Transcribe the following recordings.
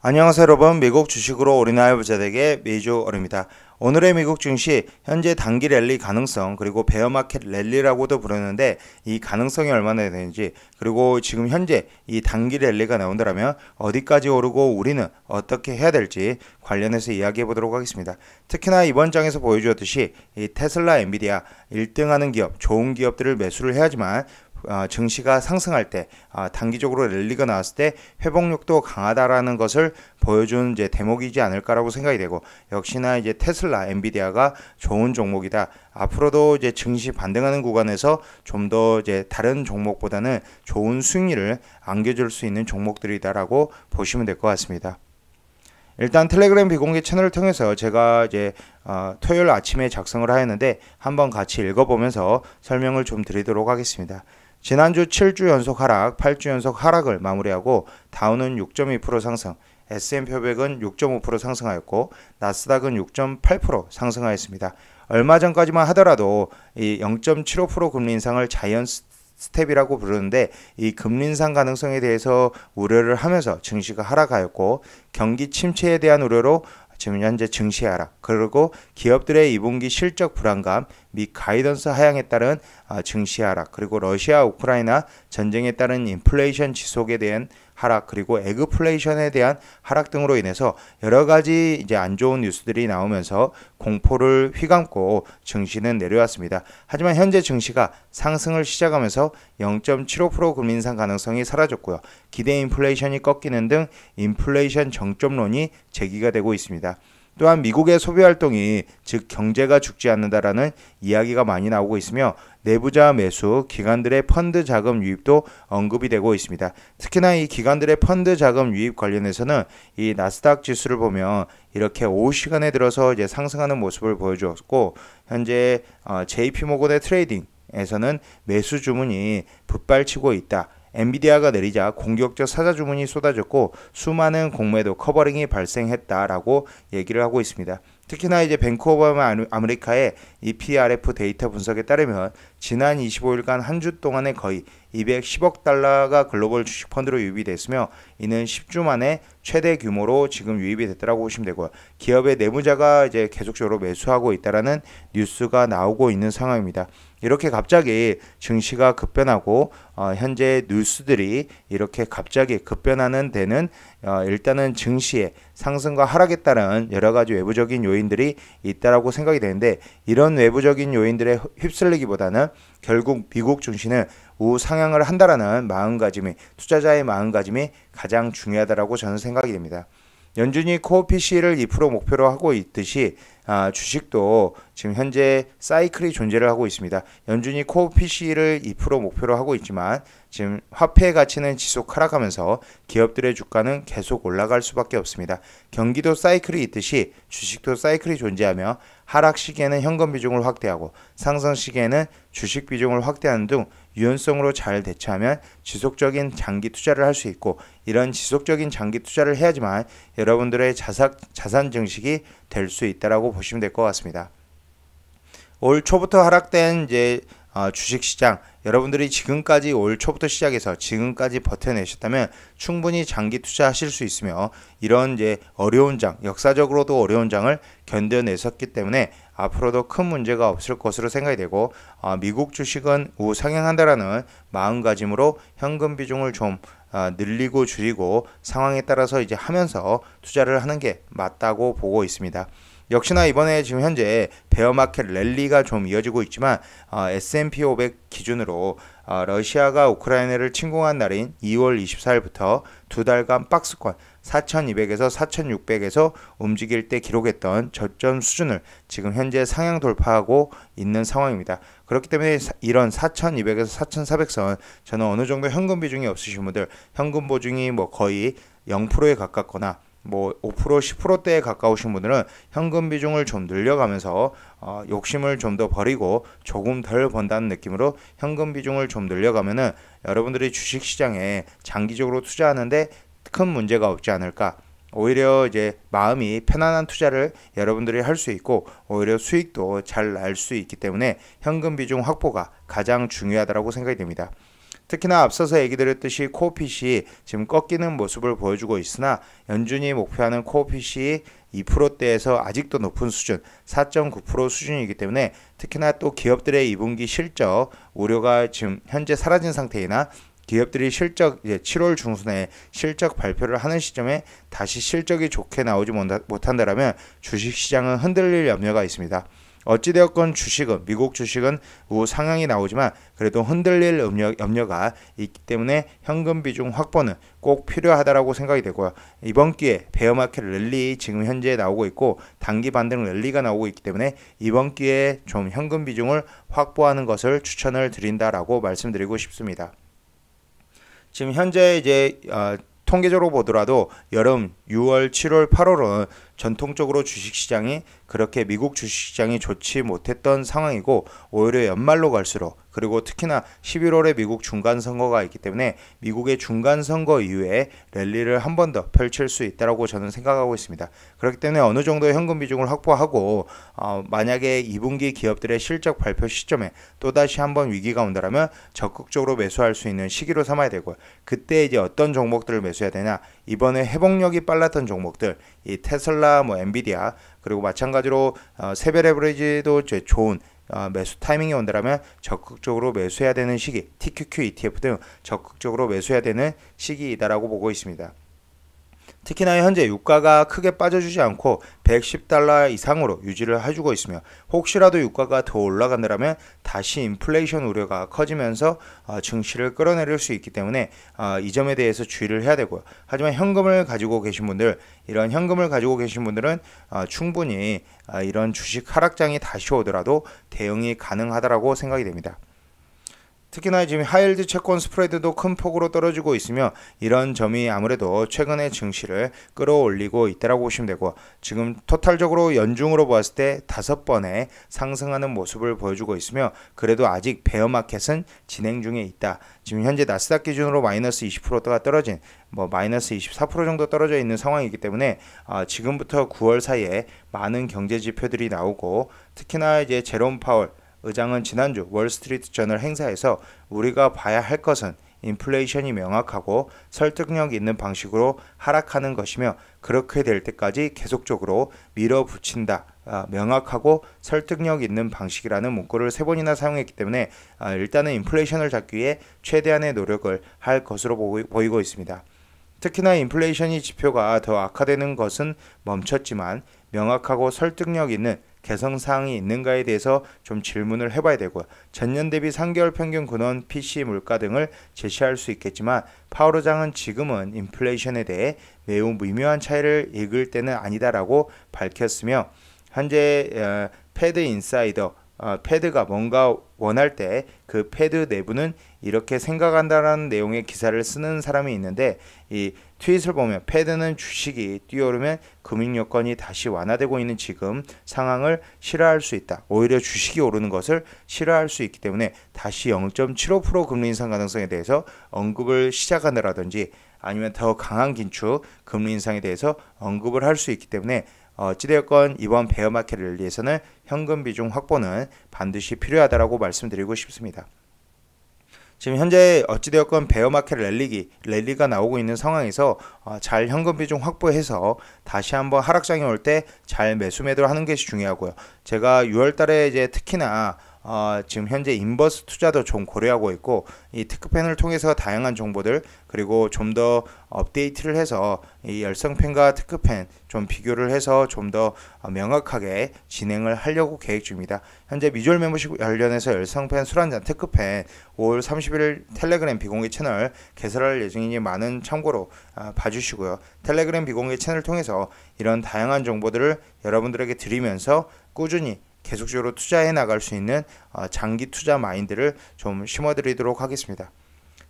안녕하세요 여러분, 미국 주식으로 올인하여 부자되게 메이저얼입니다. 오늘의 미국 증시 현재 단기 랠리 가능성 그리고 베어마켓 랠리라고도 부르는데 이 가능성이 얼마나 되는지, 그리고 지금 현재 이 단기 랠리가 나온다면 어디까지 오르고 우리는 어떻게 해야 될지 관련해서 이야기해 보도록 하겠습니다. 특히나 이번 장에서 보여주었듯이 이 테슬라, 엔비디아 1등하는 기업, 좋은 기업들을 매수를 해야지만 증시가 상승할 때 단기적으로 랠리가 나왔을 때 회복력도 강하다라는 것을 보여준 이제 대목이지 않을까라고 생각이 되고, 역시나 이제 테슬라, 엔비디아가 좋은 종목이다. 앞으로도 이제 증시 반등하는 구간에서 좀 더 이제 다른 종목보다는 좋은 수익률을 안겨줄 수 있는 종목들이다라고 보시면 될 것 같습니다. 일단 텔레그램 비공개 채널을 통해서 제가 이제 토요일 아침에 작성을 하였는데 한번 같이 읽어보면서 설명을 좀 드리도록 하겠습니다. 지난주 7주 연속 하락, 8주 연속 하락을 마무리하고 다우는 6.2% 상승, S&P 500은 6.5% 상승하였고 나스닥은 6.8% 상승하였습니다. 얼마 전까지만 하더라도 이 0.75% 금리 인상을 자이언트 스텝이라고 부르는데 이 금리 인상 가능성에 대해서 우려를 하면서 증시가 하락하였고, 경기 침체에 대한 우려로 지금 현재 증시 하락, 그리고 기업들의 2분기 실적 불안감 및 가이던스 하향에 따른 증시 하락, 그리고 러시아 우크라이나 전쟁에 따른 인플레이션 지속에 대한 하락, 그리고 에그플레이션에 대한 하락 등으로 인해서 여러 가지 이제 안 좋은 뉴스들이 나오면서 공포를 휘감고 증시는 내려왔습니다. 하지만 현재 증시가 상승을 시작하면서 0.75% 금리 인상 가능성이 사라졌고요. 기대 인플레이션이 꺾이는 등 인플레이션 정점론이 제기가 되고 있습니다. 또한 미국의 소비활동이, 즉 경제가 죽지 않는다라는 이야기가 많이 나오고 있으며 내부자 매수, 기관들의 펀드 자금 유입도 언급이 되고 있습니다. 특히나 이 기관들의 펀드 자금 유입 관련해서는 이 나스닥 지수를 보면 이렇게 오후 시간에 들어서 이제 상승하는 모습을 보여주었고, 현재 JP모건의 트레이딩에서는 매수 주문이 붓발치고 있다. 엔비디아가 내리자 공격적 사자 주문이 쏟아졌고 수많은 공매도 커버링이 발생했다라고 얘기를 하고 있습니다. 특히나 이제 뱅크 오브 아메리카의 EPRF 데이터 분석에 따르면 지난 25일간 한 주 동안에 거의 210억 달러가 글로벌 주식 펀드로 유입이 됐으며 이는 10주 만에 최대 규모로 지금 유입이 됐다라고 보시면 되고요. 기업의 내부자가 이제 계속적으로 매수하고 있다라는 뉴스가 나오고 있는 상황입니다. 이렇게 갑자기 증시가 급변하고 현재 뉴스들이 이렇게 갑자기 급변하는 데는 일단은 증시의 상승과 하락에 따른 여러 가지 외부적인 요인들이 있다라고 생각이 되는데, 이런 외부적인 요인들에 휩쓸리기보다는 결국 미국 증시는 우상향을 한다라는 마음가짐이, 투자자의 마음가짐이 가장 중요하다라고 저는 생각이 됩니다. 연준이 코어 PC를 2% 목표로 하고 있듯이 주식도 지금 현재 사이클이 존재를 하고 있습니다. 연준이 코어 PC를 2% 목표로 하고 있지만 지금 화폐의 가치는 지속 하락하면서 기업들의 주가는 계속 올라갈 수밖에 없습니다. 경기도 사이클이 있듯이 주식도 사이클이 존재하며 하락 시기에는 현금 비중을 확대하고 상승 시기에는 주식 비중을 확대하는 등 유연성으로 잘 대처하면 지속적인 장기 투자를 할 수 있고, 이런 지속적인 장기 투자를 해야지만 여러분들의 자산 증식이 될 수 있다라고 보시면 될 것 같습니다. 올 초부터 하락된 이제 주식시장, 여러분들이 지금까지 올 초부터 시작해서 지금까지 버텨내셨다면 충분히 장기 투자하실 수 있으며, 이런 이제 어려운 장, 역사적으로도 어려운 장을 견뎌내셨기 때문에 앞으로도 큰 문제가 없을 것으로 생각이 되고, 미국 주식은 우상향한다라는 마음가짐으로 현금 비중을 좀 늘리고 줄이고 상황에 따라서 이제 하면서 투자를 하는 게 맞다고 보고 있습니다. 역시나 이번에 지금 현재 베어마켓 랠리가 좀 이어지고 있지만 S&P 500 기준으로 러시아가 우크라이나를 침공한 날인 2월 24일부터 두 달간 박스권 4200에서 4600에서 움직일 때 기록했던 저점 수준을 지금 현재 상향 돌파하고 있는 상황입니다. 그렇기 때문에 이런 4200에서 4400선, 저는 어느 정도 현금 비중이 없으신 분들, 현금 보증이 뭐 거의 0%에 가깝거나 뭐 5%, 10%대에 가까우신 분들은 현금 비중을 좀 늘려가면서 욕심을 좀 더 버리고 조금 덜 번다는 느낌으로 현금 비중을 좀 늘려가면은 여러분들이 주식시장에 장기적으로 투자하는데 큰 문제가 없지 않을까. 오히려 이제 마음이 편안한 투자를 여러분들이 할 수 있고 오히려 수익도 잘 날 수 있기 때문에 현금 비중 확보가 가장 중요하다고 생각이 됩니다. 특히나 앞서서 얘기 드렸듯이 코어핏이 지금 꺾이는 모습을 보여주고 있으나 연준이 목표하는 코어핏이 2%대에서 아직도 높은 수준 4.9% 수준이기 때문에 특히나 또 기업들의 2분기 실적 우려가 지금 현재 사라진 상태이나 기업들이 실적 이제 7월 중순에 실적 발표를 하는 시점에 다시 실적이 좋게 나오지 못한다라면 주식시장은 흔들릴 염려가 있습니다. 어찌되었건 주식은 미국 주식은 우상향이 나오지만 그래도 흔들릴 염려가 있기 때문에 현금 비중 확보는 꼭 필요하다라고 생각이 되고요. 이번 기회에 베어마켓 랠리 지금 현재 나오고 있고 단기 반등 랠리가 나오고 있기 때문에 이번 기회에 좀 현금 비중을 확보하는 것을 추천을 드린다라고 말씀드리고 싶습니다. 지금 현재 이제 통계적으로 보더라도 여름 6월, 7월, 8월은 전통적으로 주식시장이 그렇게 미국 주식시장이 좋지 못했던 상황이고 오히려 연말로 갈수록 그리고 특히나 11월에 미국 중간선거가 있기 때문에 미국의 중간선거 이후에 랠리를 한 번 더 펼칠 수 있다고 저는 생각하고 있습니다. 그렇기 때문에 어느 정도 현금 비중을 확보하고 만약에 2분기 기업들의 실적 발표 시점에 또다시 한번 위기가 온다면 적극적으로 매수할 수 있는 시기로 삼아야 되고요. 그때 이제 어떤 종목들을 매수해야 되냐, 이번에 회복력이 빨랐던 종목들, 이 테슬라, 엔비디아 그리고 마찬가지로 세배 레버리지도 좋은 매수 타이밍이 온다면 적극적으로 매수해야 되는 시기, TQQ, ETF 등 적극적으로 매수해야 되는 시기이다라고 보고 있습니다. 특히나 현재 유가가 크게 빠져주지 않고 $110 이상으로 유지를 해주고 있으며 혹시라도 유가가 더 올라간다면 다시 인플레이션 우려가 커지면서 증시를 끌어내릴 수 있기 때문에 이 점에 대해서 주의를 해야 되고요. 하지만 현금을 가지고 계신 분들, 이런 현금을 가지고 계신 분들은 충분히 이런 주식 하락장이 다시 오더라도 대응이 가능하다라고 생각이 됩니다. 특히나 지금 하이힐드 채권 스프레드도 큰 폭으로 떨어지고 있으며 이런 점이 아무래도 최근의 증시를 끌어올리고 있다라고 보시면 되고 지금 토탈적으로 연중으로 보았을 때 5번의 상승하는 모습을 보여주고 있으며 그래도 아직 베어마켓은 진행 중에 있다. 지금 현재 나스닥 기준으로 마이너스 20%가 떨어진 마이너스 24% 정도 떨어져 있는 상황이기 때문에 지금부터 9월 사이에 많은 경제 지표들이 나오고 특히나 이제 제롬 파월 의장은 지난주 월스트리트 저널 행사에서 우리가 봐야 할 것은 인플레이션이 명확하고 설득력 있는 방식으로 하락하는 것이며 그렇게 될 때까지 계속적으로 밀어붙인다. 명확하고 설득력 있는 방식이라는 문구를 3번이나 사용했기 때문에 일단은 인플레이션을 잡기 위해 최대한의 노력을 할 것으로 보이고 있습니다. 특히나 인플레이션이 지표가 더 악화되는 것은 멈췄지만 명확하고 설득력 있는 개선사항이 있는가에 대해서 좀 질문을 해봐야 되고요. 전년 대비 3개월 평균 근원 PC 물가 등을 제시할 수 있겠지만 파월 의장은 지금은 인플레이션에 대해 매우 미묘한 차이를 읽을 때는 아니다라고 밝혔으며 현재 패드 인사이더 패드가 뭔가 원할 때 그 패드 내부는 이렇게 생각한다라는 내용의 기사를 쓰는 사람이 있는데 이 트윗을 보면 패드는 주식이 뛰어오르면 금융 여건이 다시 완화되고 있는 지금 상황을 싫어할 수 있다. 오히려 주식이 오르는 것을 싫어할 수 있기 때문에 다시 0.75% 금리 인상 가능성에 대해서 언급을 시작한다라든지 아니면 더 강한 긴축 금리 인상에 대해서 언급을 할 수 있기 때문에 어찌되었건 이번 베어마켓 랠리에서는 현금 비중 확보는 반드시 필요하다라고 말씀드리고 싶습니다. 지금 현재 어찌되었건 베어마켓 랠리가 나오고 있는 상황에서 잘 현금 비중 확보해서 다시 한번 하락장이 올 때 잘 매수 매도를 하는 것이 중요하고요. 제가 6월 달에 이제 특히나 지금 현재 인버스 투자도 좀 고려하고 있고 이 테크펜을 통해서 다양한 정보들 그리고 좀 더 업데이트를 해서 이 열성펜과 테크펜 좀 비교를 해서 좀 더 명확하게 진행을 하려고 계획 중입니다. 현재 미주얼 멤버십 관련해서 열성펜 술한잔 테크펜 5월 30일 텔레그램 비공개 채널 개설할 예정이니 많은 참고로 봐주시고요. 텔레그램 비공개 채널을 통해서 이런 다양한 정보들을 여러분들에게 드리면서 꾸준히 계속적으로 투자해 나갈 수 있는 장기 투자 마인드를 좀 심어드리도록 하겠습니다.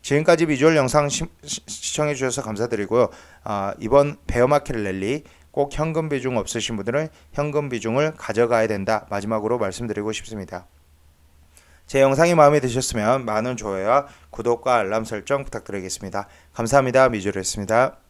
지금까지 비주얼 영상 시청해 주셔서 감사드리고요. 이번 베어마켓 랠리 꼭 현금 비중 없으신 분들은 현금 비중을 가져가야 된다. 마지막으로 말씀드리고 싶습니다. 제 영상이 마음에 드셨으면 많은 좋아요와 구독과 알람 설정 부탁드리겠습니다. 감사합니다. 미주얼이었습니다.